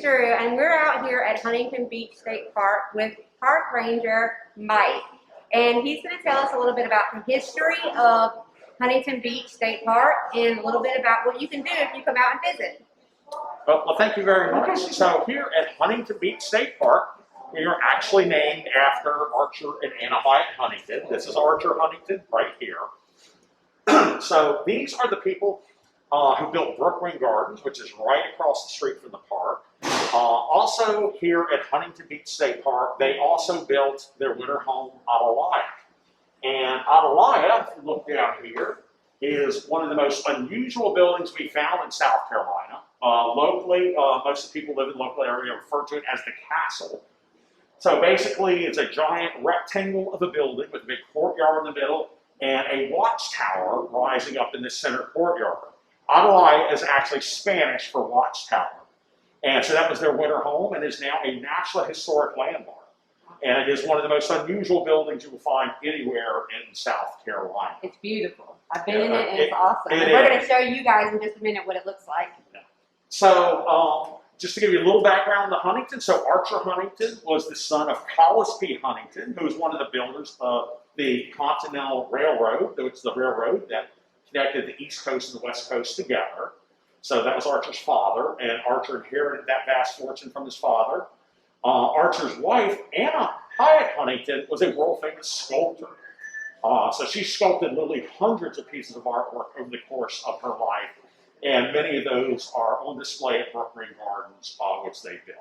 is Drew, and we're out here at Huntington Beach State Park with Park Ranger Mike. And he's going to tell us a little bit about the history of Huntington Beach State Park and a little bit about what you can do if you come out and visit. Well, thank you very much. So here at Huntington Beach State Park, we are actually named after Archer and Anna Hyatt Huntington. This is Archer Huntington right here. So these are the people who built Brookgreen Gardens, which is right across the street from the park. Also here at Huntington Beach State Park, they also built their winter home, Atalaya. And Atalaya, if you look down here, is one of the most unusual buildings we found in South Carolina. Locally, most of the people live in the local area refer to it as the castle. So basically, it's a giant rectangle of a building with a big courtyard in the middle and a watchtower rising up in the center courtyard. Atalaya is actually Spanish for watchtower. And so that was their winter home and is now a National Historic Landmark. And it is one of the most unusual buildings you will find anywhere in South Carolina. It's beautiful. I've been in it and it's awesome. And we're going to show you guys in just a minute what it looks like. So just to give you a little background on the Huntington, so Archer Huntington was the son of Wallace P. Huntington, who was one of the builders of the Continental Railroad, which is the railroad that connected the East Coast and the West Coast together. So that was Archer's father, and Archer inherited that vast fortune from his father. Archer's wife, Anna Hyatt Huntington, was a world-famous sculptor. So she sculpted literally hundreds of pieces of artwork over the course of her life, and many of those are on display at Brookgreen Gardens, which they built.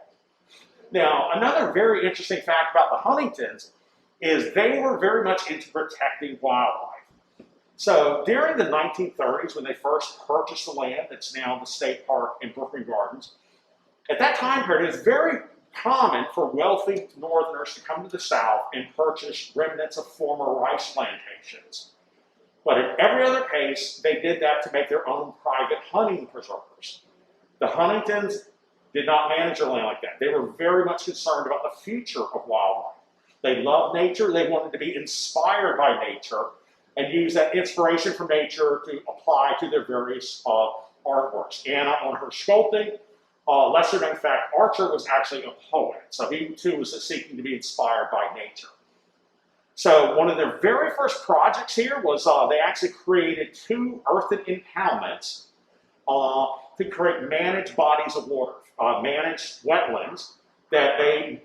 Now, another very interesting fact about the Huntingtons is they were very much into protecting wildlife. So during the 1930s, when they first purchased the land that's now the state park in Brookgreen Gardens, at that time period, it was very common for wealthy Northerners to come to the South and purchase remnants of former rice plantations. But in every other case, they did that to make their own private hunting preserves. The Huntingtons did not manage their land like that. They were very much concerned about the future of wildlife. They loved nature. They wanted to be inspired by nature and use that inspiration from nature to apply to their various artworks. Anna on her sculpting. Lesser known fact, Archer was actually a poet, so he too was seeking to be inspired by nature. So one of their very first projects here was they actually created 2 earthen impoundments to create managed bodies of water, managed wetlands that they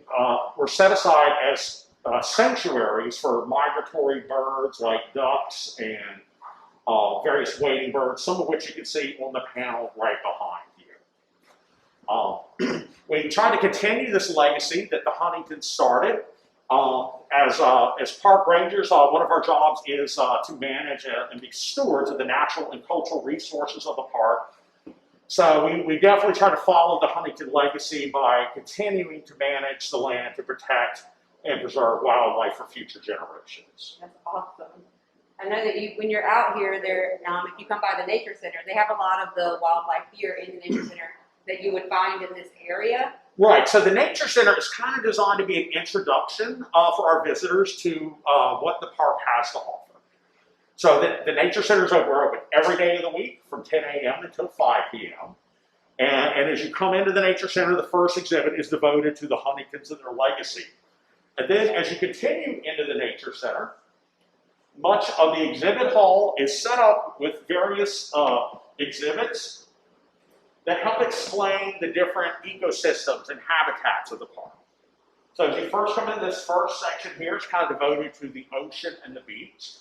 were set aside as sanctuaries for migratory birds like ducks and various wading birds, some of which you can see on the panel right behind you. We try to continue this legacy that the Huntingtons started. As park rangers, one of our jobs is to manage and be stewards of the natural and cultural resources of the park. So we definitely try to follow the Huntington legacy by continuing to manage the land to protect and preserve wildlife for future generations. That's awesome. I know that when you're out here, if you come by the Nature Center, they have a lot of the wildlife here in the Nature Center that you would find in this area. Right, so the Nature Center is kind of designed to be an introduction for our visitors to what the park has to offer. So the Nature Center is open every day of the week from 10 a.m. until 5 p.m. And as you come into the Nature Center, the first exhibit is devoted to the Huntingtons and their legacy. And then as you continue into the Nature Center, much of the exhibit hall is set up with various exhibits that help explain the different ecosystems and habitats of the park. So as you first come in, this first section here is kind of devoted to the ocean and the beach.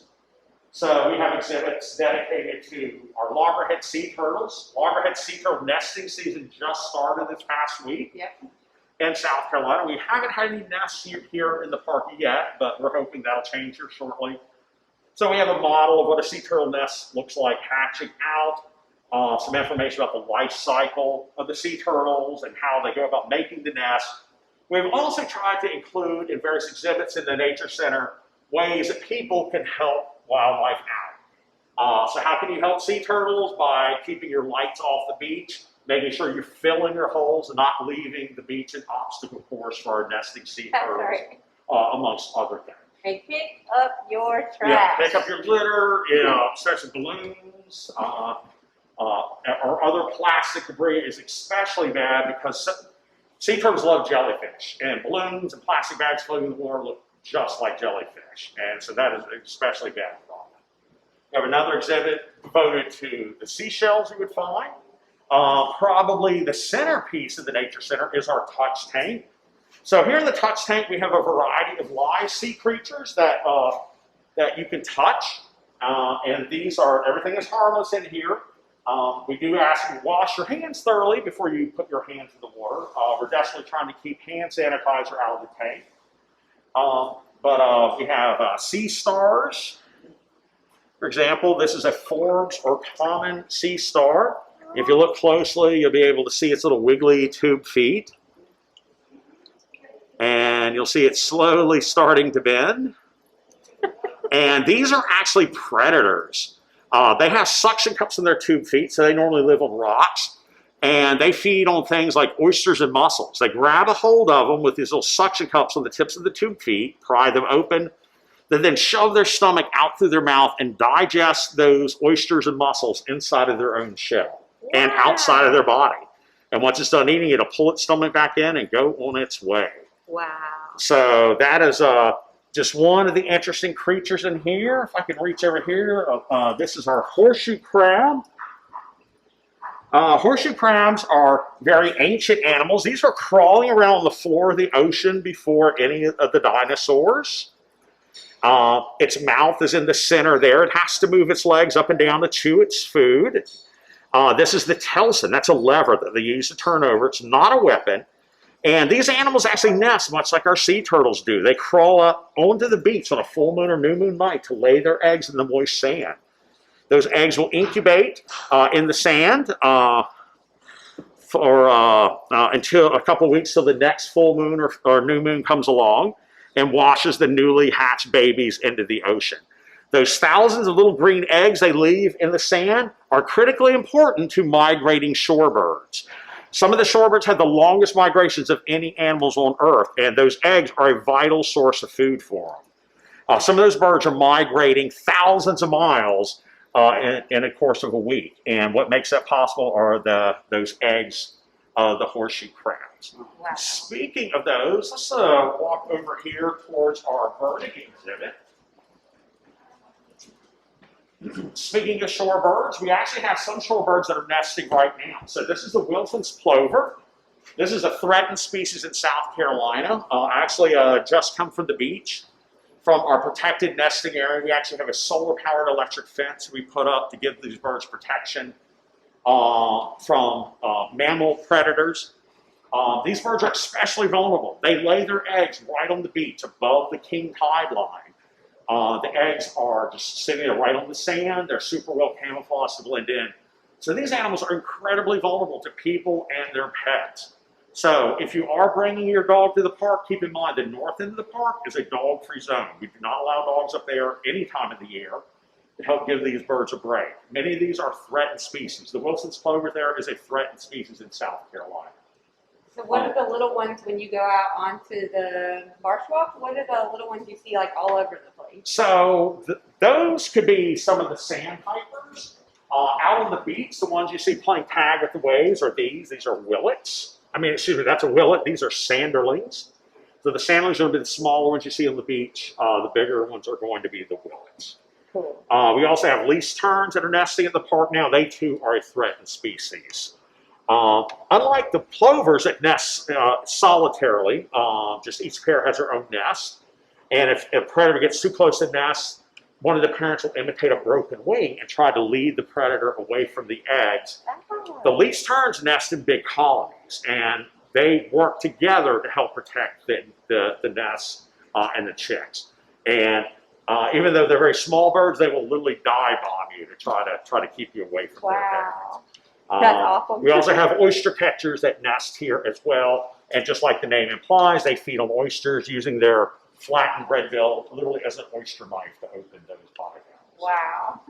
So we have exhibits dedicated to our loggerhead sea turtles. Loggerhead sea turtle nesting season just started this past week in South Carolina. We haven't had any nests here in the park yet, but we're hoping that'll change here shortly. So we have a model of what a sea turtle nest looks like hatching out. Some information about the life cycle of the sea turtles and how they go about making the nest. We've also tried to include in various exhibits in the Nature Center ways that people can help wildlife out. So how can you help sea turtles? By keeping your lights off the beach, making sure you're filling your holes and not leaving the beach an obstacle course for our nesting sea turtles, amongst other things. And pick up your trash. Yeah, pick up your litter, especially balloons, or other plastic debris is especially bad because Sea turtles love jellyfish, and balloons and plastic bags floating in the water look just like jellyfish, and so that is especially bad for them. We have another exhibit devoted to the seashells you would find. Probably the centerpiece of the Nature Center is our touch tank. So here in the touch tank, we have a variety of live sea creatures that you can touch, and these are, everything is harmless in here. We do ask you to wash your hands thoroughly before you put your hands in the water. We're definitely trying to keep hand sanitizer out of the tank. But we have sea stars. For example, this is a Forbes or common sea star. If you look closely, you'll be able to see its little wiggly tube feet. And you'll see it slowly starting to bend. And these are actually predators. They have suction cups in their tube feet, so they normally live on rocks. And they feed on things like oysters and mussels. They grab a hold of them with these little suction cups on the tips of the tube feet, pry them open, they then shove their stomach out through their mouth and digest those oysters and mussels inside of their own shell and outside of their body. And once it's done eating, it'll pull its stomach back in and go on its way. Wow. So that is just one of the interesting creatures in here. If I can reach over here, this is our horseshoe crab. Horseshoe crabs are very ancient animals. These were crawling around on the floor of the ocean before any of the dinosaurs. Its mouth is in the center there. It has to move its legs up and down to chew its food. This is the telson. That's a lever that they use to turn over. It's not a weapon. And these animals actually nest much like our sea turtles do. They crawl up onto the beach on a full moon or new moon night to lay their eggs in the moist sand. Those eggs will incubate in the sand until a couple weeks till the next full moon or new moon comes along and washes the newly hatched babies into the ocean. Those thousands of little green eggs they leave in the sand are critically important to migrating shorebirds. Some of the shorebirds have the longest migrations of any animals on Earth, and those eggs are a vital source of food for them. Some of those birds are migrating thousands of miles in a course of a week, and what makes that possible are those eggs of the horseshoe crabs. Wow. Speaking of those, let's walk over here towards our birding exhibit. Speaking of shorebirds, we actually have some shorebirds that are nesting right now. So this is the Wilson's plover. This is a threatened species in South Carolina. Actually just come from the beach, from our protected nesting area. We actually have a solar-powered electric fence we put up to give these birds protection from mammal predators. These birds are especially vulnerable. They lay their eggs right on the beach above the king tide line. The eggs are just sitting there right on the sand. They're super well camouflaged to blend in. So these animals are incredibly vulnerable to people and their pets. So if you are bringing your dog to the park, keep in mind the north end of the park is a dog-free zone. We do not allow dogs up there any time of the year to help give these birds a break. Many of these are threatened species. The Wilson's plover there is a threatened species in South Carolina. So what are the little ones when you go out onto the marsh walk? What are the little ones you see like all over the place? So those could be some of the sandpipers. Out on the beach, the ones you see playing tag with the waves are these. These are willets. That's a willet. These are sanderlings. So the sanderlings are going to be the smaller ones you see on the beach. The bigger ones are going to be the willets. Cool. We also have least terns that are nesting in the park now. They too are a threatened species. Unlike the plovers that nest solitarily, just each pair has their own nest. And if a predator gets too close to the nest, one of the parents will imitate a broken wing and try to lead the predator away from the eggs. Oh. The least terns nest in big colonies, and they work together to help protect the nests and the chicks. And even though they're very small birds, they will literally dive bomb you to try to keep you away from their eggs. Wow. That's awesome. We also have oyster catchers that nest here as well. And just like the name implies, they feed on oysters using their flattened red bill literally as an oyster knife to open those bivalves. Wow.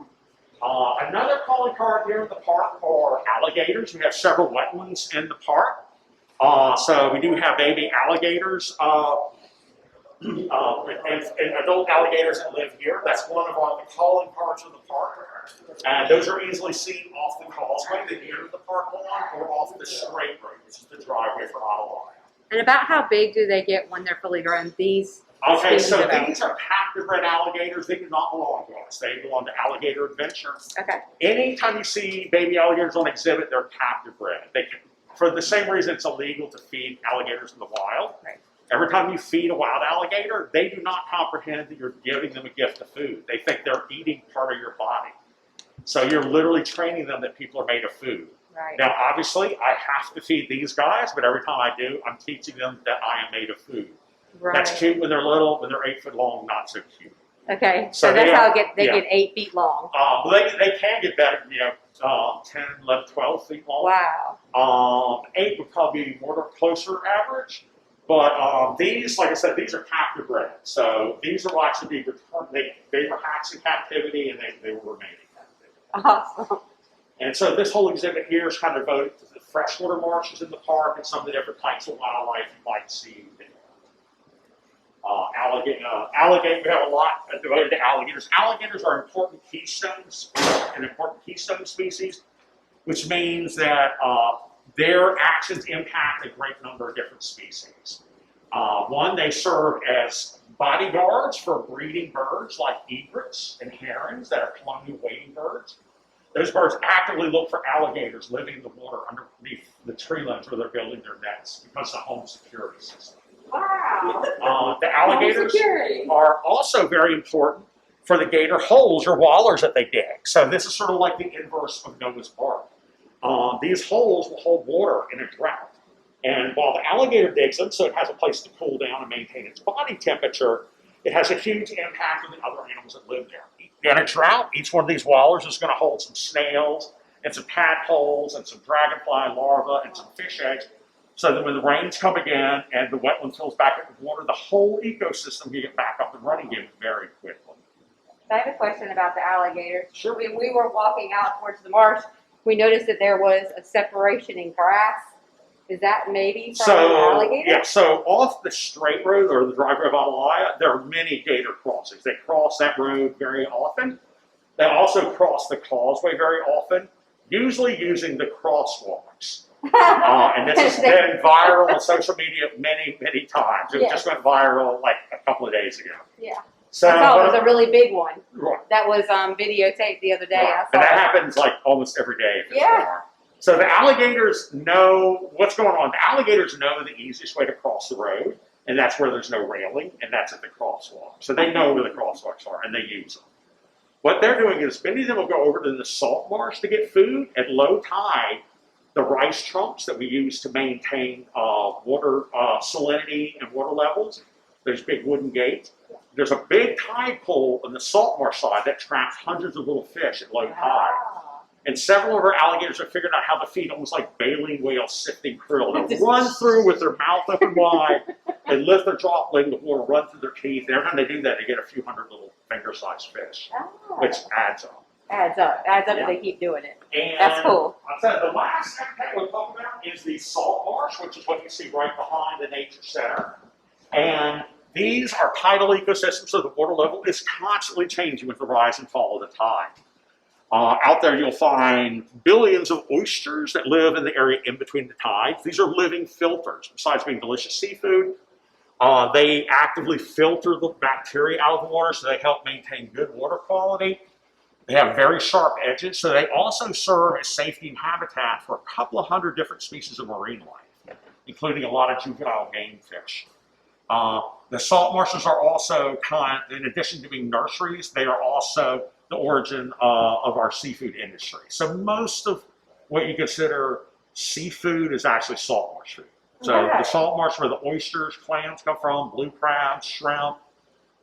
Another calling card here in the park are alligators. We have several wetlands in the park. So we do have baby alligators and adult alligators that live here. That's one of the calling cards of the park. And those are easily seen off the causeway that you enter the park on or off the straight road, which is the driveway for Ottawa. And about how big do they get when they're fully grown? These Okay, species so of alligators? these are captive bred alligators. They do not belong to us. They belong to Alligator Adventure. Okay. Anytime you see baby alligators on exhibit, they're captive bred. For the same reason it's illegal to feed alligators in the wild. Right. Every time you feed a wild alligator, they do not comprehend that you're giving them a gift of food. They think they're eating part of your body. So you're literally training them that people are made of food. Right. Now, obviously, I have to feed these guys, but every time I do, I'm teaching them that I am made of food. Right. That's cute when they're little. When they're 8 foot long, not so cute. Okay. So So that's they how are- they yeah. get 8 feet long. Well, they can get better, 10, 11, 12 feet long. Wow. 8 would probably be more closer average. But these, like I said, these are captive bred. So these will actually be returned. They were hatched in captivity and they will remain in captivity. Awesome. And so this whole exhibit here is kind of devoted to the freshwater marshes in the park and some of the different types of wildlife you might see there. Alligator, we have a lot devoted to alligators. Alligators are important keystones, an important keystone species, which means that their actions impact a great number of different species. One, they serve as bodyguards for breeding birds like egrets and herons that are colonial wading birds. Those birds actively look for alligators living in the water underneath the tree limbs where they're building their nests because of the home security system. Wow. The alligators security. are also very important for the gator holes or wallers that they dig. So this is sort of like the inverse of Noah's Ark. These holes will hold water in a drought. And while the alligator digs them, so it has a place to cool down and maintain its body temperature, it has a huge impact on the other animals that live there. In a drought, each one of these wallers is going to hold some snails and some tadpoles and some dragonfly larvae and some fish eggs, so that when the rains come again and the wetland fills back up with water, the whole ecosystem can get back up and running again very quickly. I have a question about the alligators. Sure. When we were walking out towards the marsh, we noticed that there was a separation in grass. Is that maybe from an alligator? Yeah, so off the straight road or the driveway of Atalaya, there are many gator crossings. They cross that road very often. They also cross the causeway very often, usually using the crosswalks. And this has been viral on social media many, many times. It just went viral like a couple of days ago. Yeah. So, I saw it was a really big one. Right. That was videotaped the other day. Right. I saw And that it. happens like almost every day. If it's Yeah. warm. So the alligators know what's going on. The alligators know the easiest way to cross the road, and that's where there's no railing, and that's at the crosswalk. So they know where the crosswalks are, and they use them. What they're doing is many of them will go over to the salt marsh to get food. At low tide, the rice trunks that we use to maintain water salinity and water levels, there's big wooden gates. There's a big tide pool on the salt marsh side that traps hundreds of little fish at low tide. And several of our alligators have figured out how to feed almost like baleen whales sifting krill. They'll run through with their mouth open wide and lift their jaw, letting the water run through their teeth. Every time they do that, they get a few hundred little finger-sized fish, which adds up. Adds up if they keep doing it. And That's cool. I said the last habitat we'll talk about is the salt marsh, which is what you see right behind the nature center. And these are tidal ecosystems, so the water level is constantly changing with the rise and fall of the tide. Out there you'll find billions of oysters that live in the area in between the tides. These are living filters. Besides being delicious seafood, they actively filter the bacteria out of the water, so they help maintain good water quality. They have very sharp edges, so they also serve as safety and habitat for a couple of hundred different species of marine life, including a lot of juvenile game fish. The salt marshes are also, in addition to being nurseries, they are also the origin of our seafood industry. So most of what you consider seafood is actually salt marsh food. So the salt marsh where the oysters, clams come from, blue crabs, shrimp,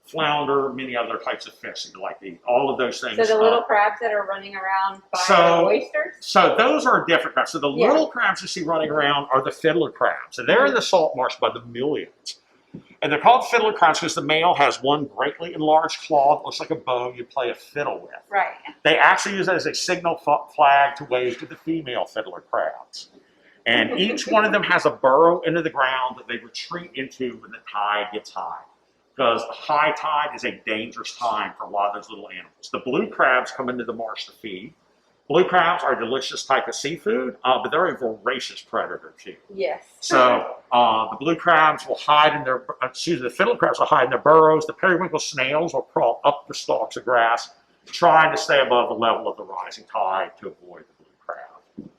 flounder, many other types of fish that you like to eat. All of those things. So the little crabs that are running around by the oysters? So those are different crabs. So the little crabs you see running around are the fiddler crabs. And they're in the salt marsh by the millions. And they're called fiddler crabs because the male has one greatly enlarged claw that looks like a bow you play a fiddle with. Right. They actually use it as a signal flag to wave to the female fiddler crabs. And each one of them has a burrow into the ground that they retreat into when the tide gets high. Because high tide is a dangerous time for a lot of those little animals. The blue crabs come into the marsh to feed. Blue crabs are a delicious type of seafood, but they're a voracious predator too. Yes. So the blue crabs will hide in their, the fiddle crabs will hide in their burrows. The periwinkle snails will crawl up the stalks of grass, trying to stay above the level of the rising tide to avoid the blue crab.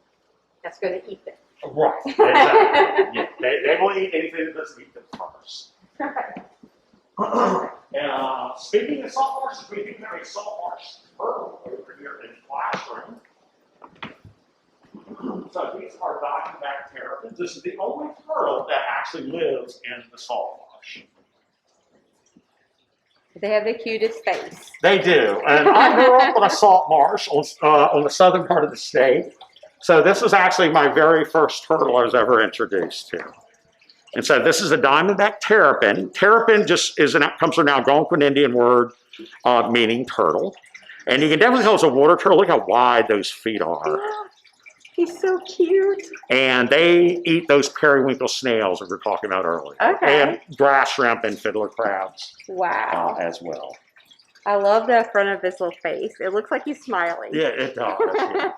That's going to eat them. Right, exactly. Yeah, they will eat anything that doesn't eat them first. And speaking of salt marshes, we do have a salt marsh turtle over here in the classroom. So these are diamondback terrapins. This is the only turtle that actually lives in the salt marsh. They have the cutest face. They do. And I grew up on a salt marsh on the southern part of the state. So this was actually my very first turtle I was ever introduced to. And so this is a diamondback terrapin. Terrapin just comes from an Algonquin Indian word meaning turtle. And you can definitely tell it's a water turtle. Look how wide those feet are. Yeah, he's so cute. And they eat those periwinkle snails that we were talking about earlier. Okay. And grass shrimp and fiddler crabs Wow. as well. I love the front of his little face. It looks like he's smiling. Yeah, it does. Yeah.